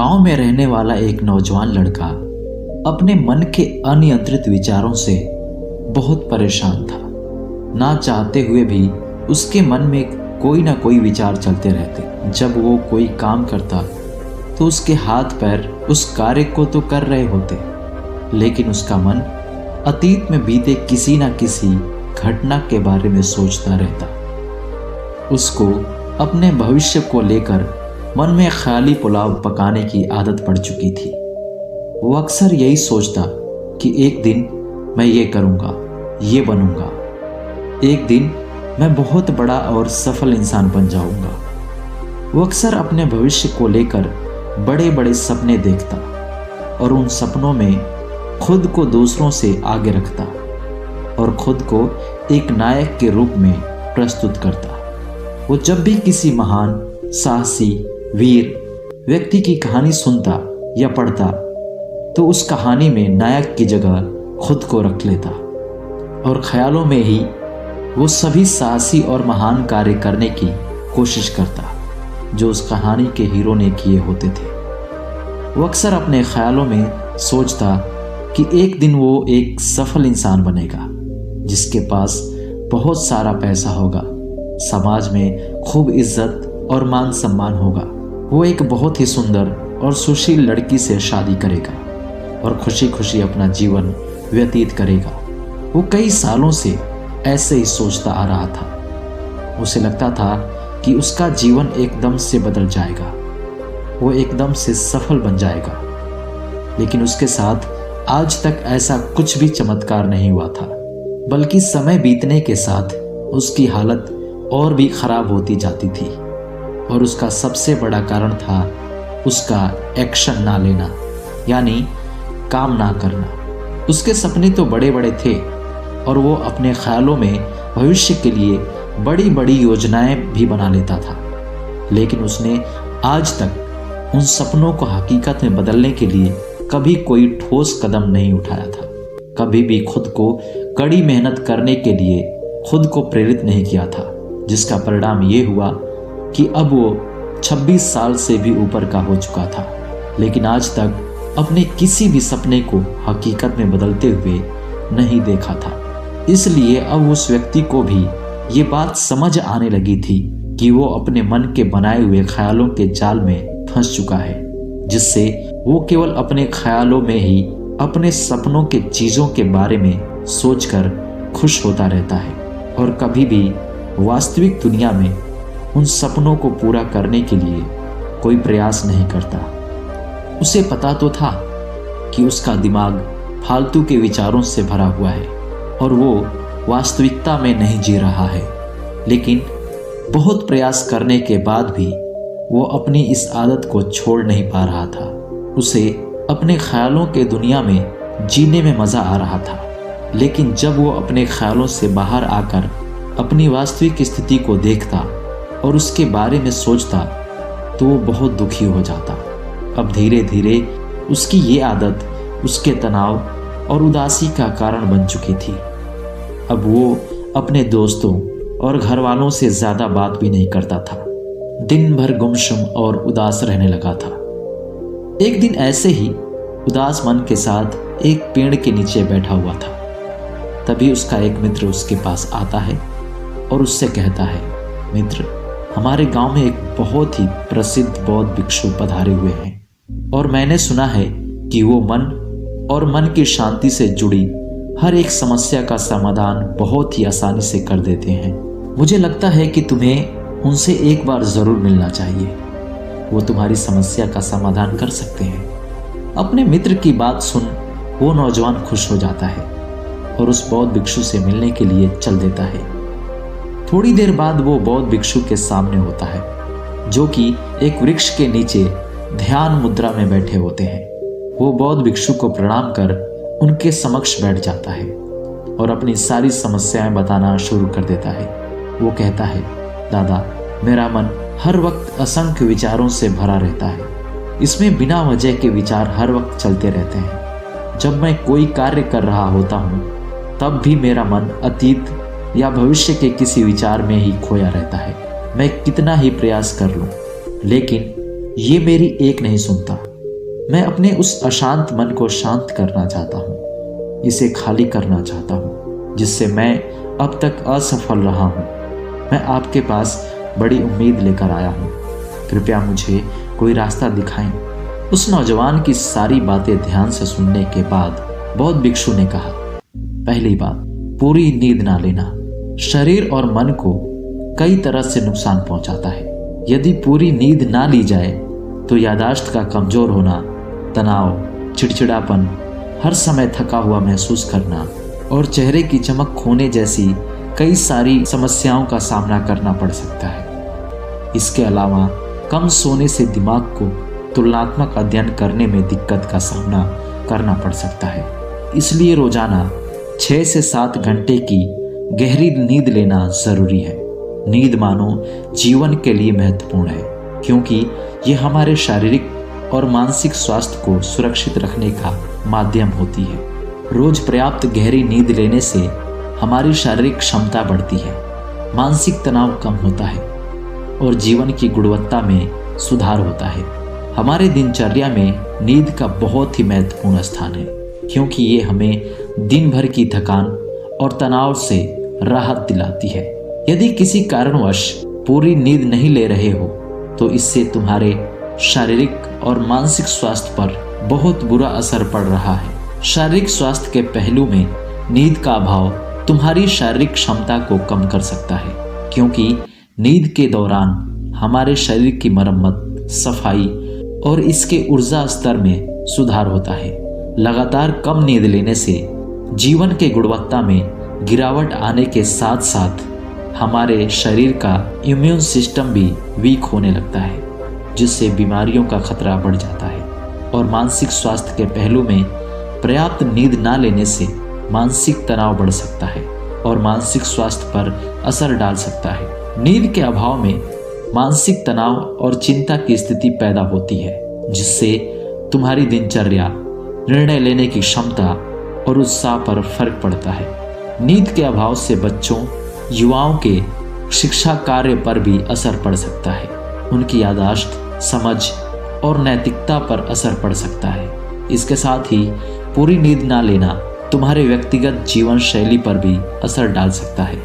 गांव में रहने वाला एक नौजवान लड़का अपने मन के अनियंत्रित विचारों से बहुत परेशान था। ना चाहते हुए भी उसके मन में कोई ना कोई विचार चलते रहते। जब वो कोई काम करता तो उसके हाथ पैर उस कार्य को तो कर रहे होते, लेकिन उसका मन अतीत में बीते किसी न किसी घटना के बारे में सोचता रहता। उसको अपने भविष्य को लेकर मन में ख्याली पुलाव पकाने की आदत पड़ चुकी थी। वो अक्सर यही सोचता कि एक दिन मैं ये करूँगा, ये बनूँगा, एक दिन मैं बहुत बड़ा और सफल इंसान बन जाऊँगा। वो अक्सर अपने भविष्य को लेकर बड़े बड़े सपने देखता और उन सपनों में खुद को दूसरों से आगे रखता और खुद को एक नायक के रूप में प्रस्तुत करता। वो जब भी किसी महान, साहसी, वीर व्यक्ति की कहानी सुनता या पढ़ता तो उस कहानी में नायक की जगह खुद को रख लेता और ख्यालों में ही वो सभी साहसी और महान कार्य करने की कोशिश करता जो उस कहानी के हीरो ने किए होते थे। वो अक्सर अपने ख्यालों में सोचता कि एक दिन वो एक सफल इंसान बनेगा जिसके पास बहुत सारा पैसा होगा, समाज में खूब इज्जत और मान सम्मान होगा। वो एक बहुत ही सुंदर और सुशील लड़की से शादी करेगा और खुशी खुशी अपना जीवन व्यतीत करेगा। वो कई सालों से ऐसे ही सोचता आ रहा था। उसे लगता था कि उसका जीवन एकदम से बदल जाएगा, वो एकदम से सफल बन जाएगा, लेकिन उसके साथ आज तक ऐसा कुछ भी चमत्कार नहीं हुआ था, बल्कि समय बीतने के साथ उसकी हालत और भी खराब होती जाती थी। और उसका सबसे बड़ा कारण था उसका एक्शन ना लेना, यानी काम ना करना। उसके सपने तो बड़े बड़े थे और वो अपने ख्यालों में भविष्य के लिए बड़ी बड़ी योजनाएं भी बना लेता था, लेकिन उसने आज तक उन सपनों को हकीकत में बदलने के लिए कभी कोई ठोस कदम नहीं उठाया था। कभी भी खुद को कड़ी मेहनत करने के लिए खुद को प्रेरित नहीं किया था, जिसका परिणाम ये हुआ कि अब वो 26 साल से भी ऊपर का हो चुका था, लेकिन आज तक अपने किसी भी सपने को हकीकत में बदलते हुए नहीं देखा था। इसलिए अब उस व्यक्ति को भी ये बात समझ आने लगी थी कि वो अपने मन के बनाए हुए ख्यालों के जाल में फंस चुका है, जिससे वो केवल अपने ख्यालों में ही अपने सपनों के चीज़ों के बारे में सोचकर खुश होता रहता है और कभी भी वास्तविक दुनिया में उन सपनों को पूरा करने के लिए कोई प्रयास नहीं करता। उसे पता तो था कि उसका दिमाग फालतू के विचारों से भरा हुआ है और वो वास्तविकता में नहीं जी रहा है, लेकिन बहुत प्रयास करने के बाद भी वो अपनी इस आदत को छोड़ नहीं पा रहा था। उसे अपने ख्यालों के दुनिया में जीने में मज़ा आ रहा था, लेकिन जब वो अपने ख्यालों से बाहर आकर अपनी वास्तविक स्थिति को देखता और उसके बारे में सोचता तो वो बहुत दुखी हो जाता। अब धीरे धीरे उसकी ये आदत उसके तनाव और उदासी का कारण बन चुकी थी। अब वो अपने दोस्तों और घर वालों से ज़्यादा बात भी नहीं करता था। दिन भर गुमसुम और उदास रहने लगा था। एक दिन ऐसे ही उदास मन के साथ एक पेड़ के नीचे बैठा हुआ था। तभी उसका एक मित्र उसके पास आता है और उससे कहता है, मित्र, हमारे गांव में एक बहुत ही प्रसिद्ध बौद्ध भिक्षु पधारे हुए हैं और मैंने सुना है कि वो मन और मन की शांति से जुड़ी हर एक समस्या का समाधान बहुत ही आसानी से कर देते हैं। मुझे लगता है कि तुम्हें उनसे एक बार ज़रूर मिलना चाहिए, वो तुम्हारी समस्या का समाधान कर सकते हैं। अपने मित्र की बात सुन वो नौजवान खुश हो जाता है और उस बौद्ध भिक्षु से मिलने के लिए चल देता है। थोड़ी देर बाद वो बौद्ध भिक्षु के सामने होता है, जो कि एक वृक्ष के नीचे ध्यान मुद्रा में बैठे होते हैं। वो बौद्ध भिक्षु को प्रणाम कर उनके समक्ष बैठ जाता है और अपनी सारी समस्याएं बताना शुरू कर देता है। वो कहता है, दादा, मेरा मन हर वक्त असंख्य विचारों से भरा रहता है। इसमें बिना वजह के विचार हर वक्त चलते रहते हैं। जब मैं कोई कार्य कर रहा होता हूँ तब भी मेरा मन अतीत या भविष्य के किसी विचार में ही खोया रहता है। मैं कितना ही प्रयास कर लूं, लेकिन ये मेरी एक नहीं सुनता। मैं अपने उस अशांत मन को शांत करना चाहता हूँ, इसे खाली करना चाहता हूँ जिससे मैं अब तक असफल रहा हूँ। मैं आपके पास बड़ी उम्मीद लेकर आया हूँ, कृपया मुझे कोई रास्ता दिखाएं। उस नौजवान की सारी बातें ध्यान से सुनने के बाद बौद्ध भिक्षु ने कहा, पहली बात, पूरी नींद ना लेना शरीर और मन को कई तरह से नुकसान पहुंचाता है। यदि पूरी नींद ना ली जाए तो याददाश्त का कमजोर होना, तनाव, चिड़चिड़ापन, हर समय थका हुआ महसूस करना और चेहरे की चमक खोने जैसी कई सारी समस्याओं का सामना करना पड़ सकता है। इसके अलावा कम सोने से दिमाग को तुलनात्मक अध्ययन करने में दिक्कत का सामना करना पड़ सकता है। इसलिए रोजाना 6 से 7 घंटे की गहरी नींद लेना जरूरी है। नींद मानो जीवन के लिए महत्वपूर्ण है, क्योंकि ये हमारे शारीरिक और मानसिक स्वास्थ्य को सुरक्षित रखने का माध्यम होती है। रोज पर्याप्त गहरी नींद लेने से हमारी शारीरिक क्षमता बढ़ती है, मानसिक तनाव कम होता है और जीवन की गुणवत्ता में सुधार होता है। हमारे दिनचर्या में नींद का बहुत ही महत्वपूर्ण स्थान है, क्योंकि ये हमें दिन भर की थकान और तनाव से राहत दिलाती है। यदि किसी कारणवश पूरी नींद नहीं ले रहे हो तो इससे तुम्हारे शारीरिक और मानसिक स्वास्थ्य पर बहुत बुरा असर पड़ रहा है। शारीरिक स्वास्थ्य के पहलू में नींद का अभाव तुम्हारी शारीरिक क्षमता को कम कर सकता है, क्योंकि नींद के दौरान हमारे शरीर की मरम्मत, सफाई और इसके ऊर्जा स्तर में सुधार होता है। लगातार कम नींद लेने से जीवन के गुणवत्ता में गिरावट आने के साथ साथ हमारे शरीर का इम्यून सिस्टम भी वीक होने लगता है, जिससे बीमारियों का खतरा बढ़ जाता है। और मानसिक स्वास्थ्य के पहलू में पर्याप्त नींद ना लेने से मानसिक तनाव बढ़ सकता है और मानसिक स्वास्थ्य पर असर डाल सकता है। नींद के अभाव में मानसिक तनाव और चिंता की स्थिति पैदा होती है, जिससे तुम्हारी दिनचर्या, निर्णय लेने की क्षमता और उत्साह पर फर्क पड़ता है। नींद के अभाव से बच्चों, युवाओं के शिक्षा कार्य पर भी असर पड़ सकता है। उनकी याददाश्त, समझ और नैतिकता पर असर पड़ सकता है। इसके साथ ही पूरी नींद ना लेना तुम्हारे व्यक्तिगत जीवन शैली पर भी असर डाल सकता है।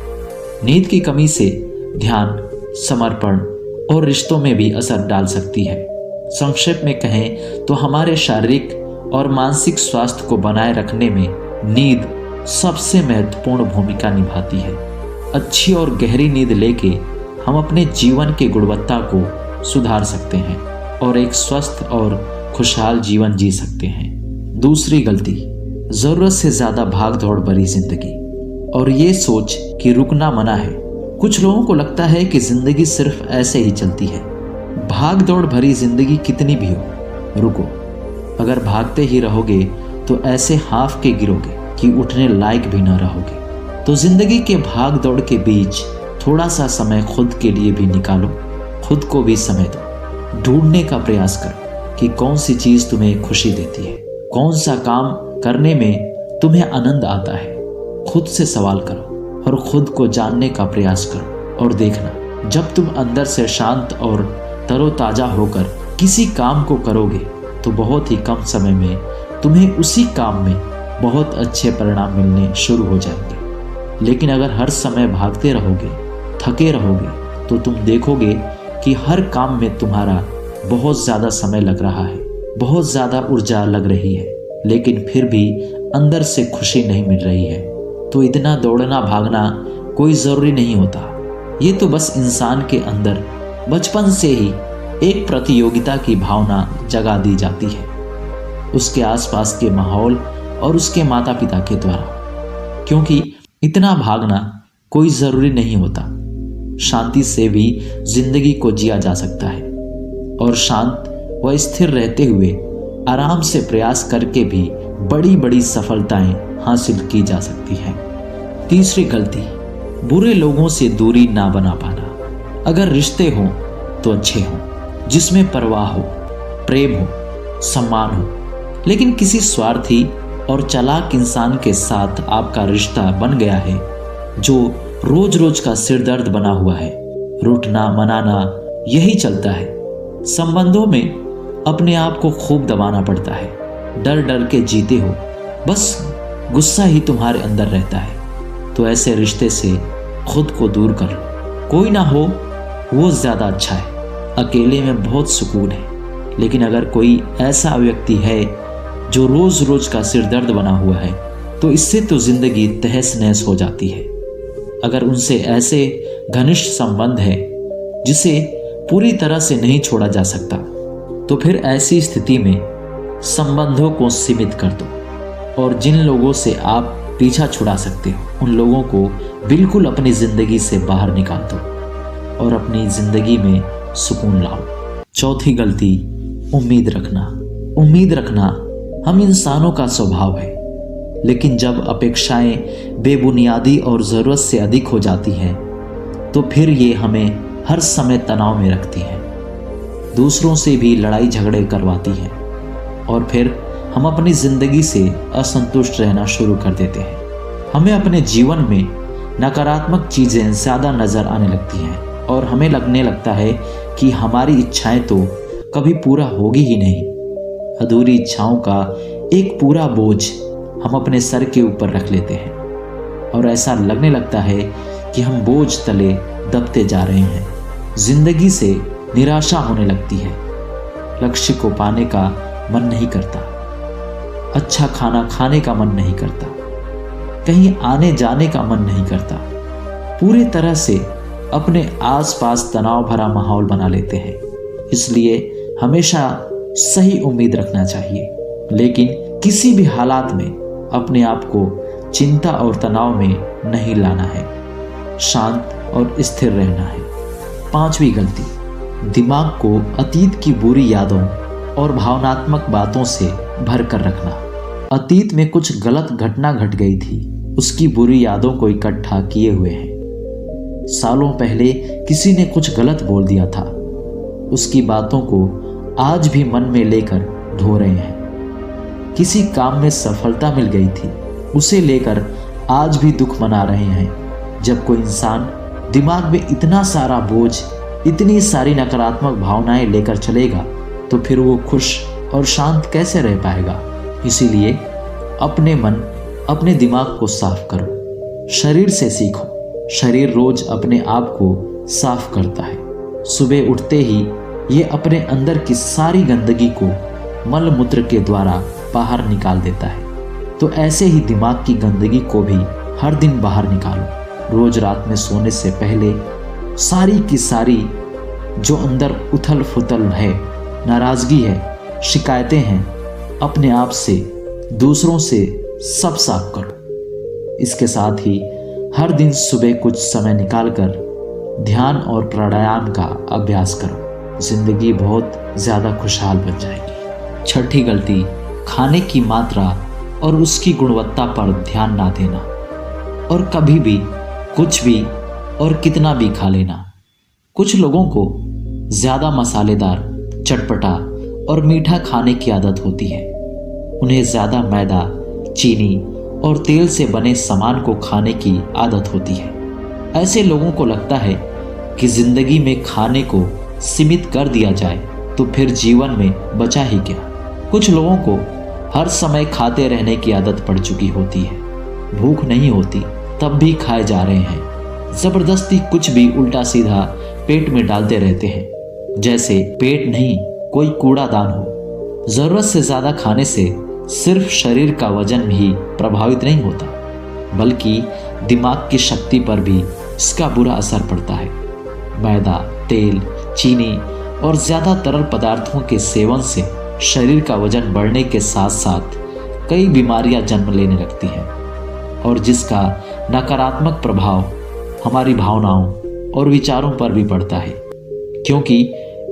नींद की कमी से ध्यान, समर्पण और रिश्तों में भी असर डाल सकती है। संक्षेप में कहें तो हमारे शारीरिक और मानसिक स्वास्थ्य को बनाए रखने में नींद सबसे महत्वपूर्ण भूमिका निभाती है। अच्छी और गहरी नींद लेके हम अपने जीवन की गुणवत्ता को सुधार सकते हैं और एक स्वस्थ और खुशहाल जीवन जी सकते हैं। दूसरी गलती, जरूरत से ज्यादा भाग दौड़ भरी जिंदगी और ये सोच कि रुकना मना है। कुछ लोगों को लगता है कि जिंदगी सिर्फ ऐसे ही चलती है। भाग दौड़ भरी जिंदगी कितनी भी हो, रुको। अगर भागते ही रहोगे तो ऐसे हाफ के गिरोगे कि उठने लायक भी न रहोगे। तो जिंदगी के भाग दौड़ के बीच थोड़ा सा समय खुद के लिए भी निकालो। खुद को भी समय दो। ढूंढने का प्रयास करो कि कौन सी चीज तुम्हें खुशी देती है, कौन सा काम करने में तुम्हें आनंद आता है। खुद से सवाल करो और खुद को जानने का प्रयास करो और देखना, जब तुम अंदर से शांत और तरोताजा होकर किसी काम को करोगे तो बहुत ही कम समय में तुम्हें उसी काम में बहुत अच्छे परिणाम मिलने शुरू हो जाएंगे। लेकिन अगर हर समय भागते रहोगे, थके रहोगे, तो तुम देखोगे कि हर काम में तुम्हारा बहुत ज़्यादा समय लग रहा है, बहुत ज़्यादा ऊर्जा लग रही है, लेकिन फिर भी अंदर से खुशी नहीं मिल रही है। तो इतना दौड़ना भागना कोई ज़रूरी नहीं होता। ये तो बस इंसान के अंदर बचपन से ही एक प्रतियोगिता की भावना जगा दी जाती है, उसके आसपास के माहौल और उसके माता पिता के द्वारा। क्योंकि इतना भागना कोई ज़रूरी नहीं होता। शांति से भी जिंदगी को जिया जा सकता है और शांत व स्थिर रहते हुए आराम से प्रयास करके भी बड़ी बड़ी सफलताएं हासिल की जा सकती हैं। तीसरी गलती, बुरे लोगों से दूरी ना बना पाना। अगर रिश्ते हों तो अच्छे हों, जिसमें परवाह हो, प्रेम हो, सम्मान हो, लेकिन किसी स्वार्थी और चालाक इंसान के साथ आपका रिश्ता बन गया है जो रोज रोज का सिरदर्द बना हुआ है, रूठना मनाना यही चलता है। संबंधों में अपने आप को खूब दबाना पड़ता है, डर डर के जीते हो, बस गुस्सा ही तुम्हारे अंदर रहता है। तो ऐसे रिश्ते से खुद को दूर कर लो। कोई ना हो वो ज़्यादा अच्छा है। अकेले में बहुत सुकून है, लेकिन अगर कोई ऐसा व्यक्ति है जो रोज़ रोज़ का सिरदर्द बना हुआ है, तो इससे तो ज़िंदगी तहस नहस हो जाती है। अगर उनसे ऐसे घनिष्ठ संबंध है जिसे पूरी तरह से नहीं छोड़ा जा सकता, तो फिर ऐसी स्थिति में संबंधों को सीमित कर दो और जिन लोगों से आप पीछा छुड़ा सकते हो उन लोगों को बिल्कुल अपनी ज़िंदगी से बाहर निकाल दो और अपनी ज़िंदगी में सुकून लाओ। चौथी गलती, उम्मीद रखना। उम्मीद रखना हम इंसानों का स्वभाव है, लेकिन जब अपेक्षाएं बेबुनियादी और ज़रूरत से अधिक हो जाती हैं, तो फिर ये हमें हर समय तनाव में रखती हैं, दूसरों से भी लड़ाई झगड़े करवाती हैं और फिर हम अपनी ज़िंदगी से असंतुष्ट रहना शुरू कर देते हैं। हमें अपने जीवन में नकारात्मक चीज़ें ज़्यादा नज़र आने लगती हैं और हमें लगने लगता है कि हमारी इच्छाएं तो कभी पूरा होगी ही नहीं। अधूरी इच्छाओं का एक पूरा बोझ हम अपने सर के ऊपर रख लेते हैं और ऐसा लगने लगता है कि हम बोझ तले दबते जा रहे हैं। जिंदगी से निराशा होने लगती है, लक्ष्य को पाने का मन नहीं करता, अच्छा खाना खाने का मन नहीं करता, कहीं आने जाने का मन नहीं करता। पूरी तरह से अपने आसपास तनाव भरा माहौल बना लेते हैं। इसलिए हमेशा सही उम्मीद रखना चाहिए, लेकिन किसी भी हालात में अपने आप को चिंता और तनाव में नहीं लाना है, शांत और स्थिर रहना है। पांचवी गलती, दिमाग को अतीत की बुरी यादों और भावनात्मक बातों से भर कर रखना। अतीत में कुछ गलत घटना घट गई थी, उसकी बुरी यादों को इकट्ठा किए हुए हैं। सालों पहले किसी ने कुछ गलत बोल दिया था, उसकी बातों को आज भी मन में लेकर ढो रहे हैं। किसी काम में सफलता मिल गई थी, उसे लेकर आज भी दुख मना रहे हैं। जब कोई इंसान दिमाग में इतना सारा बोझ, इतनी सारी नकारात्मक भावनाएं लेकर चलेगा, तो फिर वो खुश और शांत कैसे रह पाएगा। इसीलिए अपने मन, अपने दिमाग को साफ करो। शरीर से सीखो। शरीर रोज अपने आप को साफ करता है। सुबह उठते ही ये अपने अंदर की सारी गंदगी को मल मूत्र के द्वारा बाहर निकाल देता है। तो ऐसे ही दिमाग की गंदगी को भी हर दिन बाहर निकालो। रोज रात में सोने से पहले सारी की सारी जो अंदर उथल फुथल है, नाराजगी है, शिकायतें हैं, अपने आप से, दूसरों से सब साफ करो। इसके साथ ही हर दिन सुबह कुछ समय निकालकर ध्यान और प्राणायाम का अभ्यास करो। जिंदगी बहुत ज़्यादा खुशहाल बन जाएगी। छठी गलती, खाने की मात्रा और उसकी गुणवत्ता पर ध्यान ना देना और कभी भी कुछ भी और कितना भी खा लेना। कुछ लोगों को ज़्यादा मसालेदार, चटपटा और मीठा खाने की आदत होती है। उन्हें ज़्यादा मैदा, चीनी और तेल से बने सामान को खाने की आदत होती है। ऐसे लोगों को लगता है कि ज़िंदगी में खाने को सीमित कर दिया जाए तो फिर जीवन में बचा ही क्या। कुछ लोगों को हर समय खाते रहने की आदत पड़ चुकी होती है। भूख नहीं होती तब भी खाए जा रहे हैं। ज़बरदस्ती कुछ भी उल्टा सीधा पेट में डालते रहते हैं, जैसे पेट नहीं कोई कूड़ादान हो। ज़रूरत से ज़्यादा खाने से सिर्फ शरीर का वजन ही प्रभावित नहीं होता, बल्कि दिमाग की शक्ति पर भी इसका बुरा असर पड़ता है। मैदा, तेल, चीनी और ज़्यादा तरल पदार्थों के सेवन से शरीर का वजन बढ़ने के साथ साथ कई बीमारियां जन्म लेने लगती हैं और जिसका नकारात्मक प्रभाव हमारी भावनाओं और विचारों पर भी पड़ता है, क्योंकि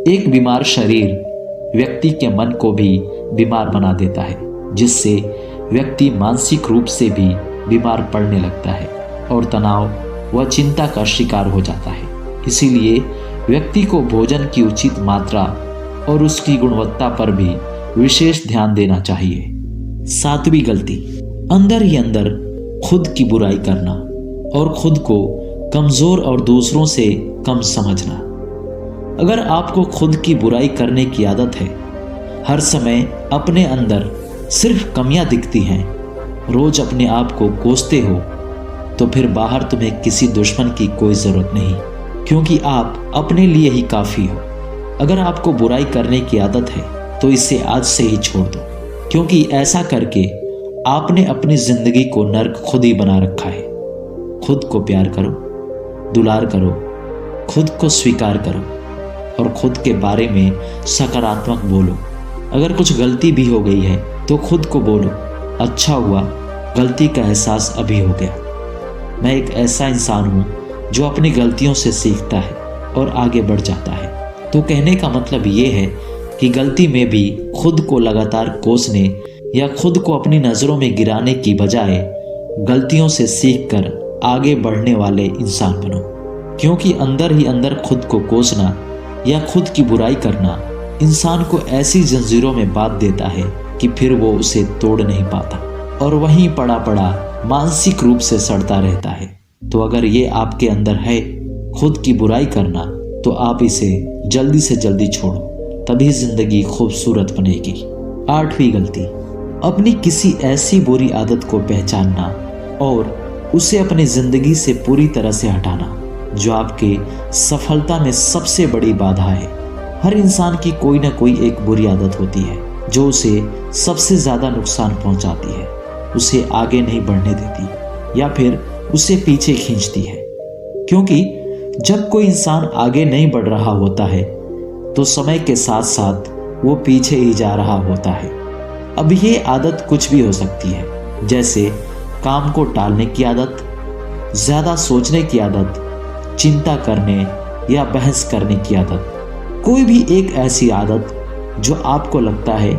एक बीमार शरीर व्यक्ति के मन को भी बीमार बना देता है, जिससे व्यक्ति मानसिक रूप से भी बीमार पड़ने लगता है और तनाव व चिंता का शिकार हो जाता है। इसीलिए व्यक्ति को भोजन की उचित मात्रा और उसकी गुणवत्ता पर भी विशेष ध्यान देना चाहिए। सातवीं गलती, अंदर ही अंदर खुद की बुराई करना और खुद को कमज़ोर और दूसरों से कम समझना। अगर आपको खुद की बुराई करने की आदत है हर समय अपने अंदर सिर्फ कमियां दिखती हैं, रोज अपने आप को कोसते हो, तो फिर बाहर तुम्हें किसी दुश्मन की कोई जरूरत नहीं, क्योंकि आप अपने लिए ही काफी हो। अगर आपको बुराई करने की आदत है तो इसे आज से ही छोड़ दो, क्योंकि ऐसा करके आपने अपनी जिंदगी को नर्क खुद ही बना रखा है। खुद को प्यार करो, दुलार करो, खुद को स्वीकार करो और खुद के बारे में सकारात्मक बोलो। अगर कुछ गलती भी हो गई है तो खुद को बोलो, अच्छा हुआ गलती का एहसास अभी हो गया। मैं एक ऐसा इंसान हूँ जो अपनी गलतियों से सीखता है और आगे बढ़ जाता है। तो कहने का मतलब ये है कि गलती में भी खुद को लगातार कोसने या खुद को अपनी नज़रों में गिराने की बजाय गलतियों से सीखकर आगे बढ़ने वाले इंसान बनो, क्योंकि अंदर ही अंदर खुद को कोसना या खुद की बुराई करना इंसान को ऐसी जंजीरों में बांध देता है कि फिर वो उसे तोड़ नहीं पाता और वहीं पड़ा पड़ा मानसिक रूप से सड़ता रहता है। तो अगर ये आपके अंदर है खुद की बुराई करना, तो आप इसे जल्दी से जल्दी छोड़ो, तभी जिंदगी खूबसूरत बनेगी। 8वीं गलती, अपनी किसी ऐसी बुरी आदत को पहचानना और उसे अपनी जिंदगी से पूरी तरह से हटाना जो आपके सफलता में सबसे बड़ी बाधा है। हर इंसान की कोई ना कोई एक बुरी आदत होती है जो उसे सबसे ज्यादा नुकसान पहुंचाती है, उसे आगे नहीं बढ़ने देती या फिर उसे पीछे खींचती है। क्योंकि जब कोई इंसान आगे नहीं बढ़ रहा होता है तो समय के साथ साथ वो पीछे ही जा रहा होता है। अब ये आदत कुछ भी हो सकती है, जैसे काम को टालने की आदत, ज्यादा सोचने की आदत, चिंता करने या बहस करने की आदत। कोई भी एक ऐसी आदत जो आपको लगता है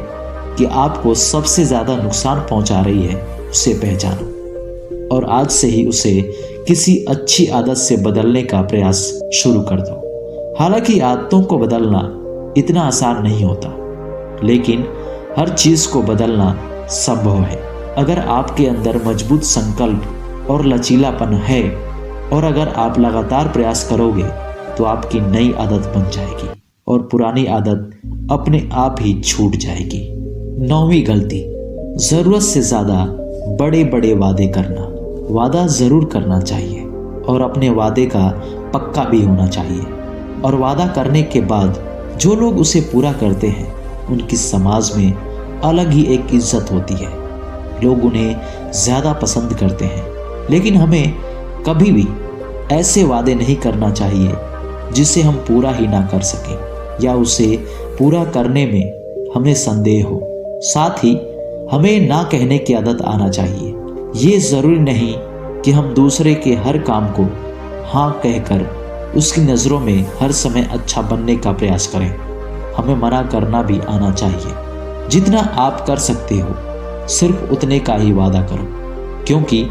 कि आपको सबसे ज्यादा नुकसान पहुंचा रही है, उसे पहचानो और आज से ही उसे किसी अच्छी आदत से बदलने का प्रयास शुरू कर दो। हालांकि आदतों को बदलना इतना आसान नहीं होता, लेकिन हर चीज को बदलना संभव है अगर आपके अंदर मजबूत संकल्प और लचीलापन है, और अगर आप लगातार प्रयास करोगे तो आपकी नई आदत बन जाएगी और पुरानी आदत अपने आप ही छूट जाएगी। 9वीं गलती, जरूरत से ज्यादा बड़े बड़े वादे करना। वादा जरूर करना चाहिए और अपने वादे का पक्का भी होना चाहिए, और वादा करने के बाद जो लोग उसे पूरा करते हैं उनकी समाज में अलग ही एक इज्जत होती है। लोग उन्हें ज़्यादा पसंद करते हैं। लेकिन हमें कभी भी ऐसे वादे नहीं करना चाहिए जिसे हम पूरा ही ना कर सकें या उसे पूरा करने में हमें संदेह हो। साथ ही हमें ना कहने की आदत आना चाहिए। ये ज़रूरी नहीं कि हम दूसरे के हर काम को हाँ कहकर उसकी नज़रों में हर समय अच्छा बनने का प्रयास करें। हमें मना करना भी आना चाहिए। जितना आप कर सकते हो सिर्फ उतने का ही वादा करो, क्योंकि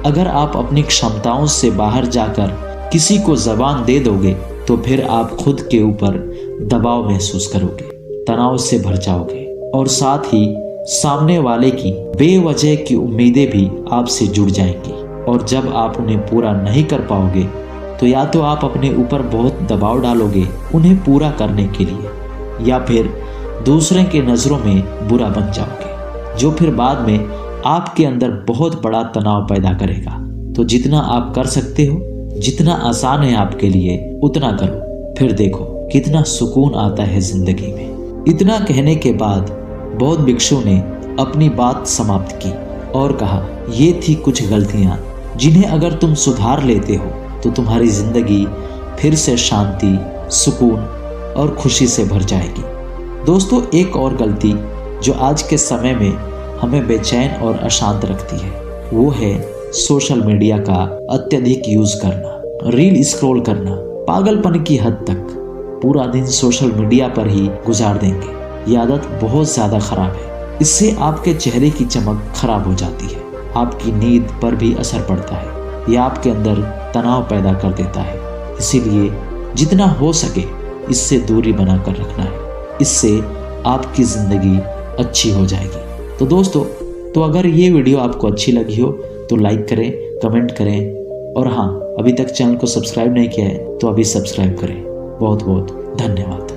अगर आप अपनी क्षमताओं से बाहर जाकर किसी को जबान दे दोगे तो फिर आप खुद के ऊपर दबाव महसूस करोगे, तनाव से भर जाओगे और साथ ही सामने वाले की बेवजह की उम्मीदें भी आपसे जुड़ जाएंगी। और जब आप उन्हें पूरा नहीं कर पाओगे तो या तो आप अपने ऊपर बहुत दबाव डालोगे उन्हें पूरा करने के लिए, या फिर दूसरे के नज़रों में बुरा बन जाओगे, जो फिर बाद में आपके अंदर बहुत बड़ा तनाव पैदा करेगा। तो जितना आप कर सकते हो, जितना आसान है आपके लिए, उतना करो, फिर देखो कितना सुकून आता है जिंदगी में। इतना कहने के बाद बौद्ध भिक्षु ने अपनी बात समाप्त की और कहा, ये थी कुछ गलतियां जिन्हें अगर तुम सुधार लेते हो तो तुम्हारी जिंदगी फिर से शांति, सुकून और खुशी से भर जाएगी। दोस्तों, एक और गलती जो आज के समय में हमें बेचैन और अशांत रखती है वो है सोशल मीडिया का अत्यधिक यूज करना, रील स्क्रॉल करना। पागलपन की हद तक पूरा दिन सोशल मीडिया पर ही गुजार देंगे। ये आदत बहुत ज्यादा खराब है। इससे आपके चेहरे की चमक खराब हो जाती है, आपकी नींद पर भी असर पड़ता है, यह आपके अंदर तनाव पैदा कर देता है। इसीलिए जितना हो सके इससे दूरी बनाकर रखना है, इससे आपकी जिंदगी अच्छी हो जाएगी। तो दोस्तों, तो अगर ये वीडियो आपको अच्छी लगी हो तो लाइक करें, कमेंट करें, और हाँ, अभी तक चैनल को सब्सक्राइब नहीं किया है तो अभी सब्सक्राइब करें। बहुत बहुत धन्यवाद।